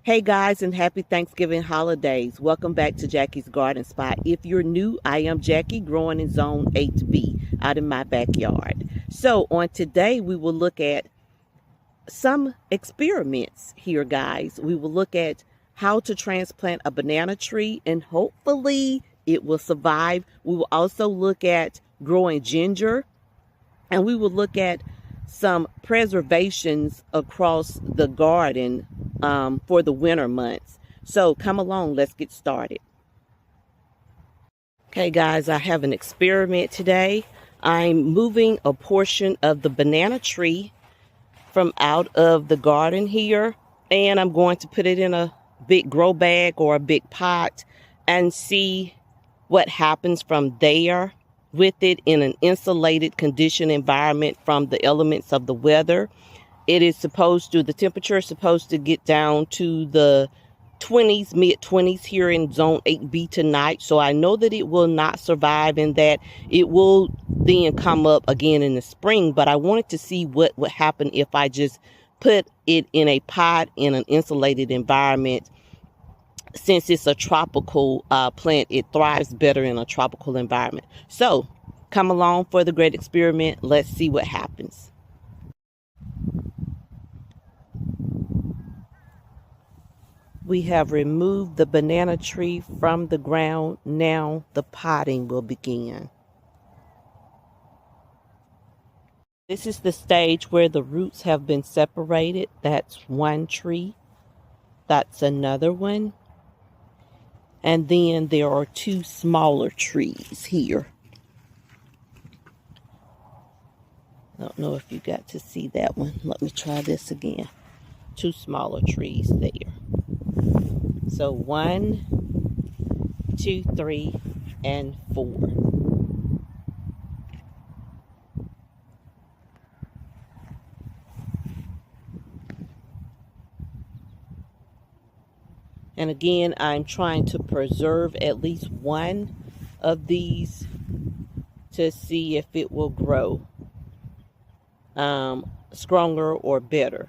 Hey guys, and happy Thanksgiving holidays. Welcome back to Jackie's Garden Spot. If you're new, I am Jackie, growing in Zone 8B out in my backyard. So on today, we will look at some experiments here, guys. We will look at how to transplant a banana tree and hopefully it will survive. We will also look at growing ginger, and we will look at some preservations across the garden for the winter months. So come along, let's get started. Okay guys, I have an experiment today. I'm moving a portion of the banana tree from out of the garden here, and I'm going to put it in a big grow bag or a big pot and see what happens from there with it in an insulated conditioned environment from the elements of the weather. It is supposed to, the temperature is supposed to get down to the 20s, mid 20s here in Zone 8B tonight. So I know that it will not survive and that it will then come up again in the spring. But I wanted to see what would happen if I just put it in a pot in an insulated environment. Since it's a tropical plant, it thrives better in a tropical environment. So come along for the great experiment. Let's see what happens. We have removed the banana tree from the ground. Now the potting will begin. This is the stage where the roots have been separated. That's one tree. That's another one. And then there are two smaller trees here. I don't know if you got to see that one. Let me try this again. Two smaller trees there. So 1, 2, 3, and 4. And again, I'm trying to preserve at least one of these to see if it will grow stronger or better.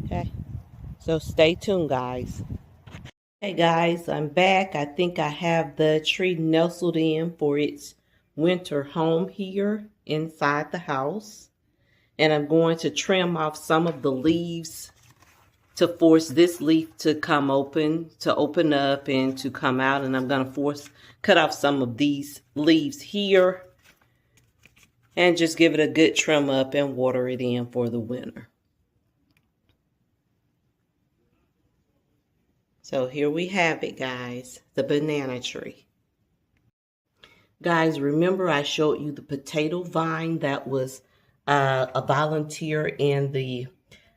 Okay, so stay tuned, guys. Hey guys, I'm back. I think I have the tree nestled in for its winter home here inside the house. And I'm going to trim off some of the leaves to force this leaf to come open, to open up and to come out. And I'm going to cut off some of these leaves here and just give it a good trim up and water it in for the winter. So here we have it, guys, the banana tree. Guys, remember I showed you the potato vine that was a volunteer in the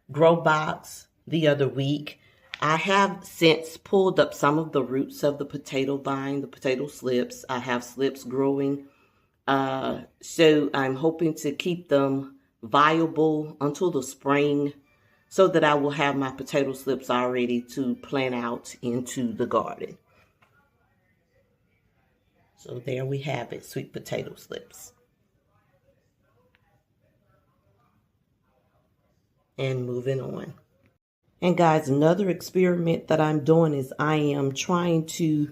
grow box the other week. I have since pulled up some of the roots of the potato vine, the potato slips. I have slips growing. So I'm hoping to keep them viable until the spring so that I will have my potato slips all ready to plant out into the garden. So there we have it, sweet potato slips. And moving on. And guys, another experiment that I'm doing is I am trying to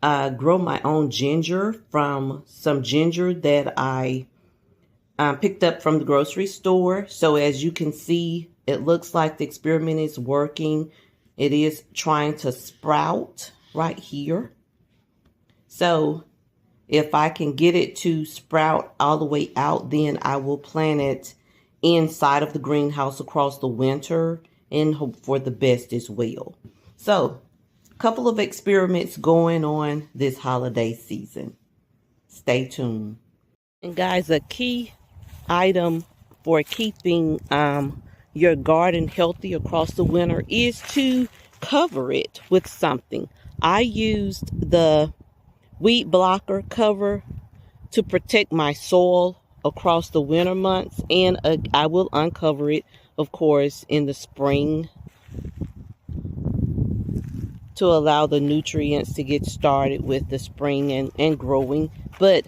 grow my own ginger from some ginger that I picked up from the grocery store. So as you can see, it looks like the experiment is working. It is trying to sprout right here. So if I can get it to sprout all the way out, then I will plant it inside of the greenhouse across the winter and hope for the best as well. So a couple of experiments going on this holiday season. Stay tuned. And guys, a key item for keeping your garden healthy across the winter is to cover it with something. I used the weed blocker cover to protect my soil across the winter months, and I will uncover it, of course, in the spring to allow the nutrients to get started with the spring and growing. But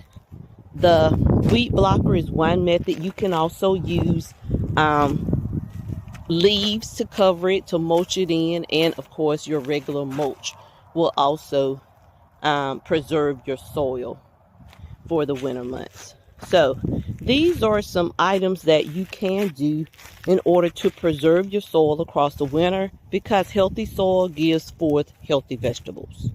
the weed blocker is one method. You can also use leaves to cover it, to mulch it in, and of course your regular mulch will also preserve your soil for the winter months. So these are some items that you can do in order to preserve your soil across the winter, because healthy soil gives forth healthy vegetables.